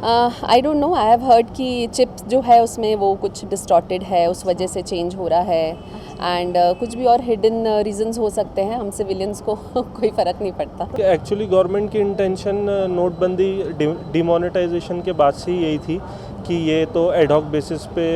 I don't know, I have heard कि chip जो है उसमें वो कुछ डिस्टॉर्टेड है, उस वजह से चेंज हो रहा है एंड कुछ भी और हिडन रीजंस हो सकते हैं, हम सिविलियंस को कोई फ़र्क नहीं पड़ता। एक्चुअली गवर्नमेंट की इंटेंशन नोटबंदी डिमोनेटाइजेशन के बाद से ही यही थी कि ये तो एडहॉक बेसिस पे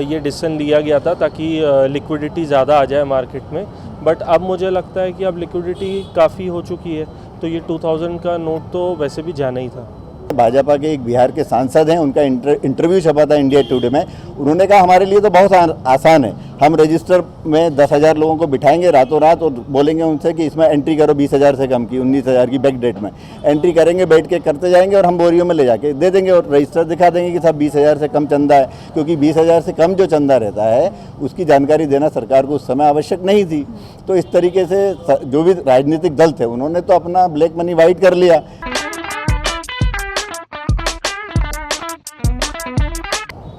ये डिसीजन लिया गया था ताकि लिक्विडिटी ज़्यादा आ जाए मार्केट में। बट अब मुझे लगता है कि अब लिक्विडिटी काफ़ी हो चुकी है, तो ये 2000 का नोट तो वैसे भी जाना ही था। भाजपा के एक बिहार के सांसद हैं, उनका इंटरव्यू छपा था इंडिया टुडे में। उन्होंने कहा हमारे लिए तो बहुत आसान है, हम रजिस्टर में 10,000 लोगों को बिठाएंगे रातों रात और बोलेंगे उनसे कि इसमें एंट्री करो 20,000 से कम की, 19,000 की बैक डेट में एंट्री करेंगे, बैठ के करते जाएंगे और हम बोरियों में ले जाके दे देंगे और रजिस्टर दिखा देंगे कि साहब 20,000 से कम चंदा है। क्योंकि 20,000 से कम जो चंदा रहता है उसकी जानकारी देना सरकार को उस समय आवश्यक नहीं थी। तो इस तरीके से जो भी राजनीतिक दल थे उन्होंने तो अपना ब्लैक मनी वाइट कर लिया।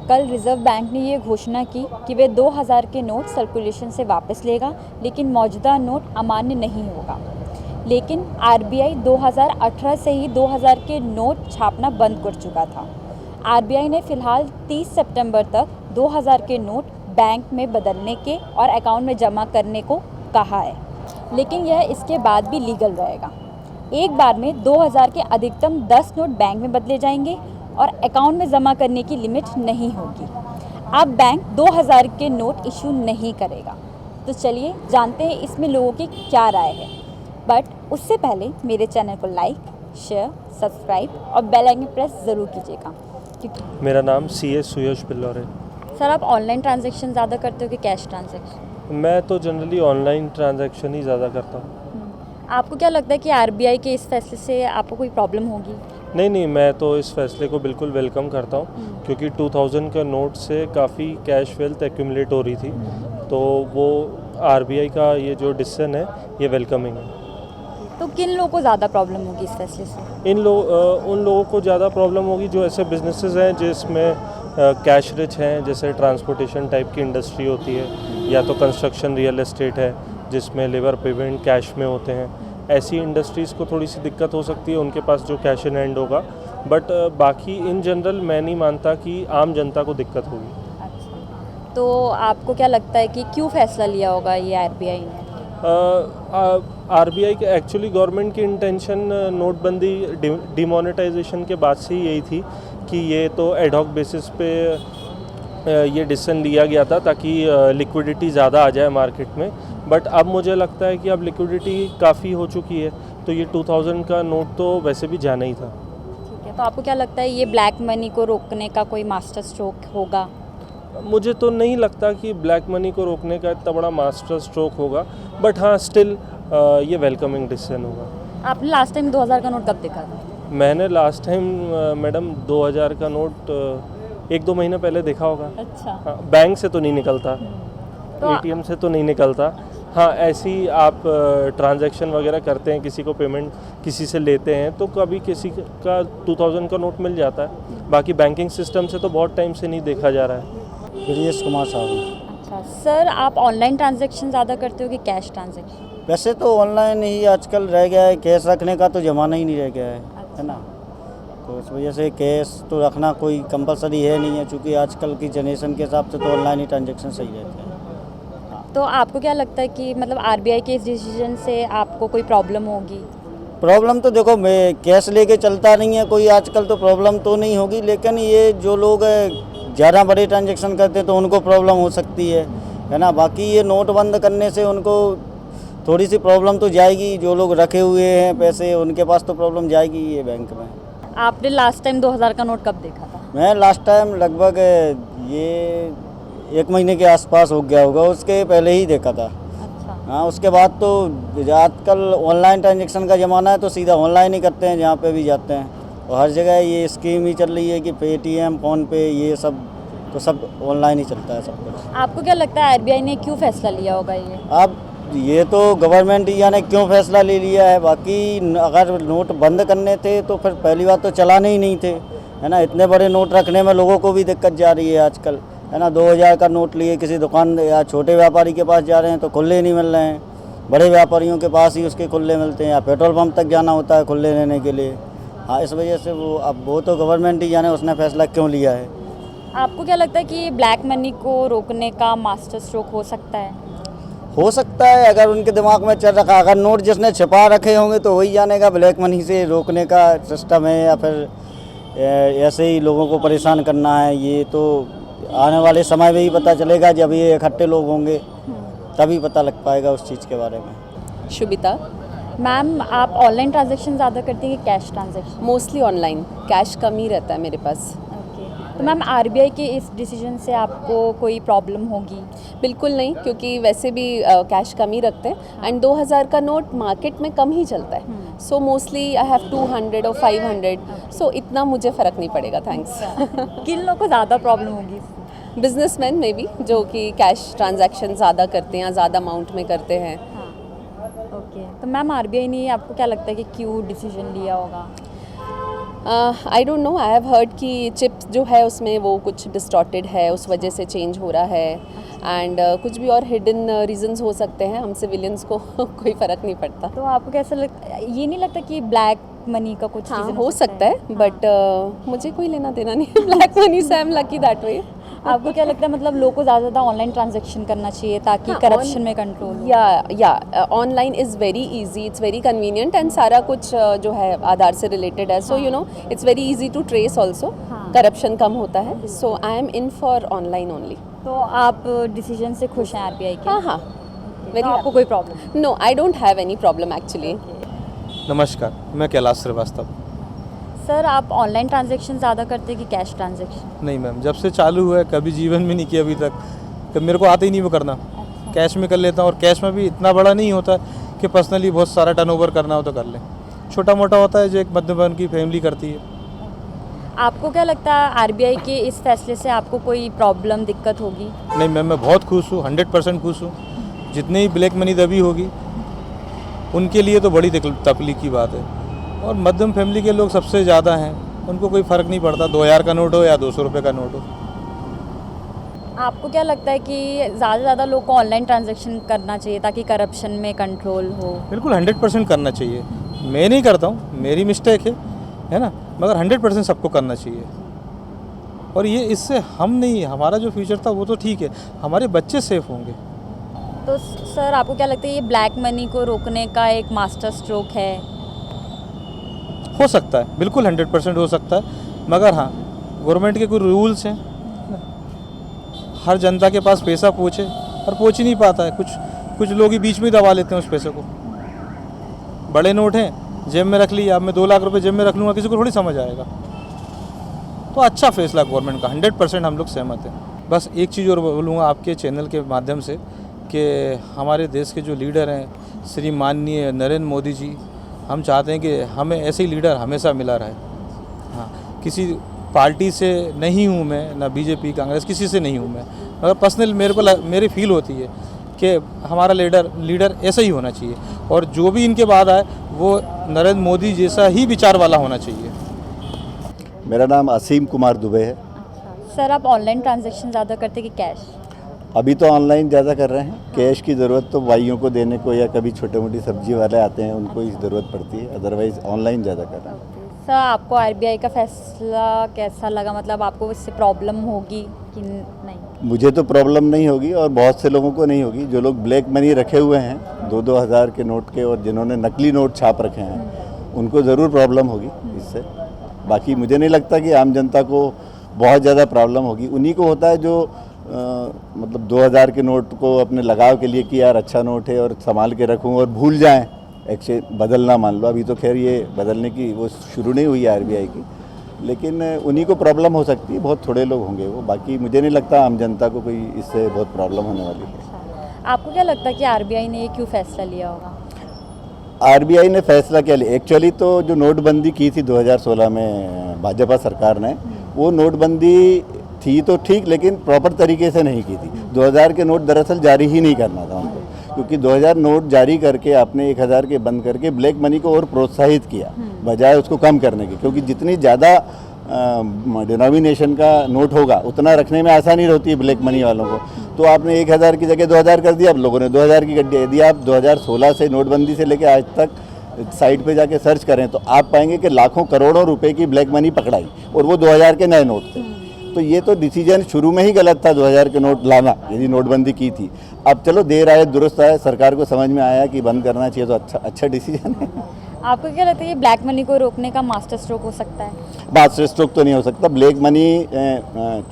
कल रिजर्व बैंक ने ये घोषणा की कि वे 2000 के नोट सर्कुलेशन से वापस लेगा, लेकिन मौजूदा नोट अमान्य नहीं होगा। लेकिन आरबीआई 2018 से ही 2000 के नोट छापना बंद कर चुका था। आरबीआई ने फिलहाल 30 सितंबर तक 2000 के नोट बैंक में बदलने के और अकाउंट में जमा करने को कहा है, लेकिन यह इसके बाद भी लीगल रहेगा। एक बार में 2000 के अधिकतम 10 नोट बैंक में बदले जाएंगे और अकाउंट में जमा करने की लिमिट नहीं होगी। अब बैंक 2000 के नोट इशू नहीं करेगा। तो चलिए जानते हैं इसमें लोगों की क्या राय है। बट उससे पहले मेरे चैनल को लाइक, शेयर, सब्सक्राइब और बेल आइकन प्रेस ज़रूर कीजिएगा। मेरा नाम CS सुयश बिल्लौर है। सर, आप ऑनलाइन ट्रांजैक्शन ज़्यादा करते हो कि कैश ट्रांजैक्शन? मैं तो जनरली ऑनलाइन ट्रांजैक्शन ही ज़्यादा करता हूँ। आपको क्या लगता है कि आरबीआई के इस फैसले से आपको कोई प्रॉब्लम होगी? नहीं, मैं तो इस फैसले को बिल्कुल वेलकम करता हूँ, क्योंकि 2000 का नोट से काफ़ी कैश वेल्थ एक्यूमुलेट हो रही थी, तो वो आरबीआई का ये जो डिसीजन है ये वेलकमिंग है। तो किन लोगों को ज़्यादा प्रॉब्लम होगी इस फैसले से? उन लोगों को ज़्यादा प्रॉब्लम होगी जो ऐसे बिजनेसेस हैं जिसमें कैश रिच हैं, जैसे ट्रांसपोर्टेशन टाइप की इंडस्ट्री होती है, या तो कंस्ट्रक्शन रियल एस्टेट है जिसमें लेबर पेमेंट कैश में होते हैं। ऐसी इंडस्ट्रीज़ को थोड़ी सी दिक्कत हो सकती है, उनके पास जो कैश इन हैंड होगा। बट बाकी इन जनरल मैं नहीं मानता कि आम जनता को दिक्कत होगी। अच्छा, तो आपको क्या लगता है कि क्यों फैसला लिया होगा ये आरबीआई ने? आरबीआई के एक्चुअली गवर्नमेंट की इंटेंशन नोटबंदी डिमोनेटाइजेशन के बाद से ही यही थी कि ये तो एडहॉक बेसिस पे ये डिसीजन लिया गया था ताकि लिक्विडिटी ज़्यादा आ जाए मार्केट में। बट अब मुझे लगता है कि अब लिक्विडिटी काफ़ी हो चुकी है, तो ये 2000 का नोट तो वैसे भी जाना ही था। ठीक है, तो आपको क्या लगता है ये ब्लैक मनी को रोकने का कोई मास्टर स्ट्रोक होगा? मुझे तो नहीं लगता कि ब्लैक मनी को रोकने का इतना बड़ा मास्टर स्ट्रोक होगा, बट हाँ स्टिल ये वेलकमिंग डिसीजन होगा। आपने लास्ट टाइम 2000 का नोट कब देखा था? मैंने लास्ट टाइम मैडम 2000 का नोट 1-2 महीने पहले देखा होगा। अच्छा। हाँ, बैंक से तो नहीं निकलता, तो ATM से तो नहीं निकलता। हाँ, ऐसी आप ट्रांजैक्शन वगैरह करते हैं, किसी को पेमेंट किसी से लेते हैं, तो कभी किसी का 2000 का नोट मिल जाता है। बाकी बैंकिंग सिस्टम से तो बहुत टाइम से नहीं देखा जा रहा है। ब्रजेश कुमार साहब। अच्छा सर, आप ऑनलाइन ट्रांजैक्शन ज़्यादा करते हो कि कैश ट्रांजैक्शन? वैसे तो ऑनलाइन ही आजकल रह गया है, कैश रखने का तो ज़माना ही नहीं रह गया है ना। तो इस वजह से कैश तो रखना कोई कंपलसरी है नहीं है, चूँकि आजकल की जनरेशन के हिसाब से तो ऑनलाइन ही ट्रांजैक्शन सही रहते हैं। तो आपको क्या लगता है कि मतलब आरबीआई के इस डिसीजन से आपको कोई प्रॉब्लम होगी? प्रॉब्लम तो देखो, मैं कैश लेके चलता नहीं है कोई आजकल, तो प्रॉब्लम तो नहीं होगी। लेकिन ये जो लोग ज़्यादा बड़े ट्रांजैक्शन करते हैं तो उनको प्रॉब्लम हो सकती है ना। बाकी ये नोट बंद करने से उनको थोड़ी सी प्रॉब्लम तो जाएगी। जो लोग रखे हुए हैं पैसे उनके पास तो प्रॉब्लम जाएगी ये बैंक में। आपने लास्ट टाइम 2000 का नोट कब देखा था? मैं लास्ट टाइम लगभग ये 1 महीने के आसपास हो गया होगा, उसके पहले ही देखा था। अच्छा। हाँ, उसके बाद तो आजकल ऑनलाइन ट्रांजैक्शन का ज़माना है, तो सीधा ऑनलाइन ही करते हैं जहाँ पे भी जाते हैं। और हर जगह ये स्कीम ही चल रही है कि पेटीएम, फ़ोनपे, ये सब तो सब ऑनलाइन ही चलता है सब कुछ। आपको क्या लगता है आरबीआई ने क्यों फैसला लिया होगा ये? अब ये तो गवर्नमेंट इंडिया ने क्यों फैसला ले लिया है। बाकी अगर नोट बंद करने थे तो फिर पहली बात तो चलाने ही नहीं थे, है ना। इतने बड़े नोट रखने में लोगों को भी दिक्कत जा रही है आजकल, है ना। 2000 का नोट लिए किसी दुकान या छोटे व्यापारी के पास जा रहे हैं तो खुले नहीं मिल रहे हैं। बड़े व्यापारियों के पास ही उसके खुले मिलते हैं, या पेट्रोल पंप तक जाना होता है खुले लेने के लिए, हाँ, इस वजह से वो तो गवर्नमेंट ही जाने उसने फैसला क्यों लिया है। आपको क्या लगता है कि ब्लैक मनी को रोकने का मास्टर स्ट्रोक हो सकता है? हो सकता है, अगर उनके दिमाग में चल रखा, अगर नोट जिसने छिपा रखे होंगे तो वही जानेगा ब्लैक मनी से रोकने का सिस्टम है या फिर ऐसे ही लोगों को परेशान करना है। ये तो आने वाले समय में ही पता चलेगा, जब ये इकट्ठे लोग होंगे तभी पता लग पाएगा उस चीज़ के बारे में। शुभिता, मैम, आप ऑनलाइन ट्रांजैक्शन ज़्यादा करती हैं कि cash transaction? Mostly online, cash कम ही रहता है मेरे पास। ओके, तो मैम आरबीआई के इस डिसीजन से आपको कोई प्रॉब्लम होगी? बिल्कुल नहीं, क्योंकि वैसे भी कैश कम ही रखते हैं एंड 2000 का नोट मार्केट में कम ही चलता है। सो मोस्टली आई हैव 200 और 500, सो इतना मुझे फ़र्क नहीं पड़ेगा, थैंक्स। किन लोगों को ज़्यादा प्रॉब्लम होगी? बिजनेसमैन में भी, जो कि कैश ट्रांजैक्शन ज़्यादा करते हैं, ज़्यादा अमाउंट में करते हैं। ओके, तो मैम आरबीआई ने आपको क्या लगता है कि क्यों डिसीजन लिया होगा? I don't know, I have heard कि चिप्स जो है उसमें वो कुछ डिस्टॉर्टेड है, उस वजह से चेंज हो रहा है एंड कुछ भी और हिडन रीजंस हो सकते हैं, हम सिविलियंस को कोई फ़र्क नहीं पड़ता। तो आपको कैसा ये नहीं लगता कि ब्लैक मनी का कुछ हाँ, reason हो सकता है, बट मुझे कोई लेना देना नहीं है ब्लैक मनी से। I am lucky that way. आपको क्या लगता है, मतलब लोगों को ज़्यादा ज़्यादा ऑनलाइन ट्रांजैक्शन करना चाहिए ताकि हाँ, करप्शन में कंट्रोल हो? या online is very easy, it's very convenient and सारा कुछ जो है आधार से रिलेटेड है, so you know it's very easy to trace also. हाँ। करप्शन कम होता है, so I am in for online only. तो आप डिसीजन से खुश हैं आरबीआई के? हाँ हाँ, तो आपको कोई problem? No, I don't have any problem actually. नमस्कार, मैं कैलाश श्रीवास्तव। सर, आप ऑनलाइन ट्रांजैक्शन ज़्यादा करते हैं कि कैश ट्रांजैक्शन? नहीं मैम, जब से चालू हुआ है कभी जीवन में नहीं किया अभी तक, कभी मेरे को आता ही नहीं वो करना। कैश में कर लेता हूँ, और कैश में भी इतना बड़ा नहीं होता कि पर्सनली बहुत सारा टर्नओवर करना हो तो कर लें। छोटा मोटा होता है जो एक मध्यम वर्ग की फैमिली करती है। आपको क्या लगता है आरबीआई के इस फैसले से आपको कोई प्रॉब्लम, दिक्कत होगी? नहीं मैम, मैं बहुत खुश हूँ, 100% खुश हूँ। जितनी ही ब्लैक मनी दबी होगी उनके लिए तो बड़ी तकलीफ की बात है, और मध्यम फैमिली के लोग सबसे ज़्यादा हैं, उनको कोई फ़र्क नहीं पड़ता 2000 का नोट हो या 200 रुपये का नोट हो। आपको क्या लगता है कि ज़्यादा से ज़्यादा लोग को ऑनलाइन ट्रांजैक्शन करना चाहिए ताकि करप्शन में कंट्रोल हो? बिल्कुल 100% करना चाहिए। मैं नहीं करता हूँ, मेरी मिस्टेक है ना, मगर 100% सबको करना चाहिए। और ये इससे हम नहीं, हमारा जो फ्यूचर था वो तो ठीक है, हमारे बच्चे सेफ होंगे। तो सर, आपको क्या लगता है ये ब्लैक मनी को रोकने का एक मास्टर स्ट्रोक है? हो सकता है, बिल्कुल 100% हो सकता है, मगर हाँ, गवर्नमेंट के कुछ रूल्स हैं, हर जनता के पास पैसा पहुँचे और पहुँच ही नहीं पाता है। कुछ लोग ही बीच में दबा लेते हैं उस पैसे को। बड़े नोट हैं, जेब में रख लिया, अब मैं 2 लाख रुपए जेब में रख लूँगा, किसी को थोड़ी समझ आएगा। तो अच्छा फैसला गवर्नमेंट का, 100% हम लोग सहमत हैं। बस एक चीज़ और बोलूँगा आपके चैनल के माध्यम से कि हमारे देश के जो लीडर हैं श्री माननीय नरेंद्र मोदी जी, हम चाहते हैं कि हमें ऐसे ही लीडर हमेशा मिला रहे। हाँ, किसी पार्टी से नहीं हूँ मैं, ना बीजेपी कांग्रेस, किसी से नहीं हूँ मैं, मगर पर्सनल मेरी फील होती है कि हमारा लीडर ऐसा ही होना चाहिए, और जो भी इनके बाद आए वो नरेंद्र मोदी जैसा ही विचार वाला होना चाहिए। मेरा नाम असीम कुमार दुबे है। सर, आप ऑनलाइन ट्रांजैक्शन ज़्यादा करते कि कैश? अभी तो ऑनलाइन ज़्यादा कर रहे हैं। कैश की ज़रूरत तो भाइयों को देने को, या कभी छोटे मोटी सब्जी वाले आते हैं उनको ही ज़रूरत पड़ती है, अदरवाइज़ ऑनलाइन ज़्यादा कर रहे हैं। सर, आपको आरबीआई का फैसला कैसा लगा? मतलब आपको इससे प्रॉब्लम होगी कि नहीं? मुझे तो प्रॉब्लम नहीं होगी, और बहुत से लोगों को नहीं होगी। जो लोग ब्लैक मनी रखे हुए हैं 2-2 हज़ार के नोट के, और जिन्होंने नकली नोट छाप रखे हैं, उनको ज़रूर प्रॉब्लम होगी इससे। बाकी मुझे नहीं लगता कि आम जनता को बहुत ज़्यादा प्रॉब्लम होगी। उन्हीं को होता है जो मतलब 2000 के नोट को अपने लगाव के लिए कि यार अच्छा नोट है और संभाल के रखूं, और भूल जाएं एक्चुअली बदलना। मान लो अभी तो खैर ये बदलने की वो शुरू नहीं हुई है आरबीआई की, लेकिन उन्हीं को प्रॉब्लम हो सकती है, बहुत थोड़े लोग होंगे वो। बाकी मुझे नहीं लगता आम जनता को कोई इससे बहुत प्रॉब्लम होने वाली है। आपको क्या लगता है कि आरबीआई ने ये क्यों फैसला लिया होगा? आरबीआई ने फैसला क्या लिया, एक्चुअली तो जो नोटबंदी की थी 2016 में भाजपा सरकार ने, वो नोटबंदी थी तो ठीक, लेकिन प्रॉपर तरीके से नहीं की थी। 2000 के नोट दरअसल जारी ही नहीं करना था उनको, क्योंकि 2000 नोट जारी करके आपने 1000 के बंद करके ब्लैक मनी को और प्रोत्साहित किया बजाय उसको कम करने की, क्योंकि जितनी ज़्यादा डिनोमिनेशन का नोट होगा उतना रखने में आसानी होती है ब्लैक मनी वालों को। तो आपने 1000 की जगह 2000 कर दिया, अब लोगों ने 2000 की कर दिया। यदि आप 2016 से नोटबंदी से लेकर आज तक साइट पे जाके सर्च करें तो आप पाएंगे कि लाखों करोड़ों रुपए की ब्लैक मनी पकड़ाई, और वो 2000 के नए नोट थे। तो ये तो डिसीजन शुरू में ही गलत था 2000 के नोट लाना, यदि नोटबंदी की थी। अब चलो देर आए दुरुस्त आए, सरकार को समझ में आया कि बंद करना चाहिए, तो अच्छा डिसीजन है। आपको क्या लगता है ये ब्लैक मनी को रोकने का मास्टर स्ट्रोक हो सकता है? मास्टर स्ट्रोक तो नहीं हो सकता। ब्लैक मनी,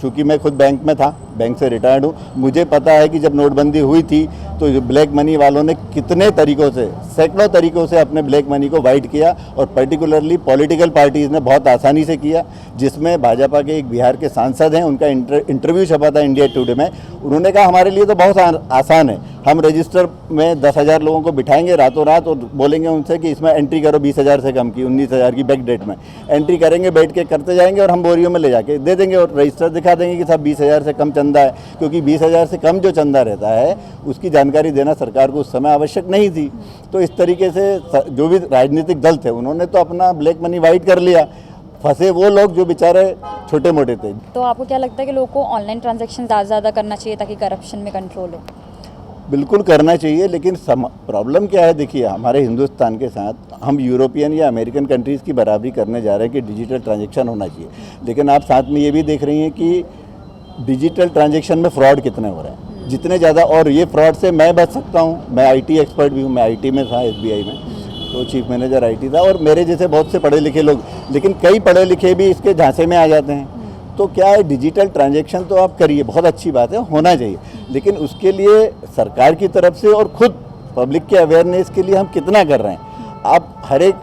चूंकि मैं खुद बैंक में था, बैंक से रिटायर्ड हूँ, मुझे पता है कि जब नोटबंदी हुई थी तो ब्लैक मनी वालों ने कितने तरीक़ों से, सैकड़ों तरीक़ों से अपने ब्लैक मनी को वाइट किया, और पर्टिकुलरली पॉलिटिकल पार्टीज़ ने बहुत आसानी से किया, जिसमें भाजपा के एक बिहार के सांसद हैं, उनका इंटरव्यू छपा था इंडिया टुडे में। उन्होंने कहा हमारे लिए तो बहुत आसान है, हम रजिस्टर में 10,000 लोगों को बिठाएंगे रातों रात और बोलेंगे उनसे कि इसमें एंट्री करो 20,000 से कम की, 19,000 की बैक डेट में एंट्री करेंगे, बैठ के करते जाएंगे और हम बोरियों में ले जाके दे देंगे और रजिस्टर दिखा देंगे कि साहब 20,000 से कम चंदा है, क्योंकि 20,000 से कम जो चंदा रहता है उसकी जानकारी देना सरकार को उस समय आवश्यक नहीं थी। तो इस तरीके से जो भी राजनीतिक दल थे उन्होंने तो अपना ब्लैक मनी वाइट कर लिया, फंसे वो लोग जो बेचारे छोटे मोटे थे। तो आपको क्या लगता है कि लोगों को ऑनलाइन ट्रांजैक्शन ज़्यादा से ज़्यादा करना चाहिए ताकि करप्शन में कंट्रोल हो? बिल्कुल करना चाहिए, लेकिन प्रॉब्लम क्या है, देखिए हमारे हिंदुस्तान के साथ हम यूरोपियन या अमेरिकन कंट्रीज़ की बराबरी करने जा रहे हैं कि डिजिटल ट्रांजैक्शन होना चाहिए, लेकिन आप साथ में ये भी देख रही हैं कि डिजिटल ट्रांजैक्शन में फ्रॉड कितने हो रहे हैं, जितने ज़्यादा, और ये फ्रॉड से मैं बच सकता हूँ। मैं आईटी एक्सपर्ट भी हूँ, मैं आईटी में था, एसबीआई में, तो चीफ मैनेजर आईटी था, और मेरे जैसे बहुत से पढ़े लिखे लोग, लेकिन कई पढ़े लिखे भी इसके झांसे में आ जाते हैं। तो क्या है, डिजिटल ट्रांजैक्शन तो आप करिए, बहुत अच्छी बात है, होना चाहिए, लेकिन उसके लिए सरकार की तरफ से और खुद पब्लिक के अवेयरनेस के लिए हम कितना कर रहे हैं। आप हर एक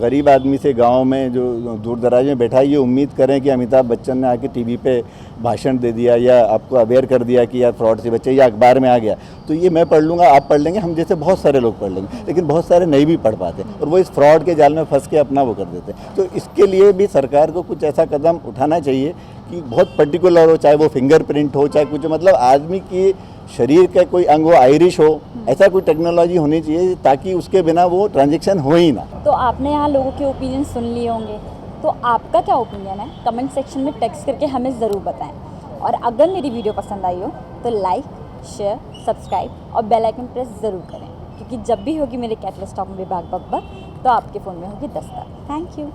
गरीब आदमी से गांव में जो दूर दराज में बैठा है, ये उम्मीद करें कि अमिताभ बच्चन ने आके टीवी पे भाषण दे दिया या आपको अवेयर कर दिया कि यार फ्रॉड से बचे, या अखबार में आ गया तो ये मैं पढ़ लूँगा, आप पढ़ लेंगे, हम जैसे बहुत सारे लोग पढ़ लेंगे, लेकिन बहुत सारे नहीं भी पढ़ पाते और वो इस फ्रॉड के जाल में फंस के अपना वो कर देते हैं। तो इसके लिए भी सरकार को कुछ ऐसा कदम उठाना चाहिए कि बहुत पर्टिकुलर हो, चाहे वो फिंगरप्रिंट हो, चाहे कुछ, मतलब आदमी की शरीर का कोई अंग हो, आयरिश हो, ऐसा कोई टेक्नोलॉजी होनी चाहिए ताकि उसके बिना वो ट्रांजैक्शन हो ही ना। तो आपने यहाँ लोगों के ओपिनियन सुन लिए होंगे, तो आपका क्या ओपिनियन है कमेंट सेक्शन में टेक्स्ट करके हमें ज़रूर बताएं। और अगर मेरी वीडियो पसंद आई हो तो लाइक, शेयर, सब्सक्राइब और बेल आइकन प्रेस ज़रूर करें, क्योंकि जब भी होगी मेरे कैटलिस्ट टॉक में विभाग बकबक तो आपके फ़ोन में होगी दस्तक। Thank you.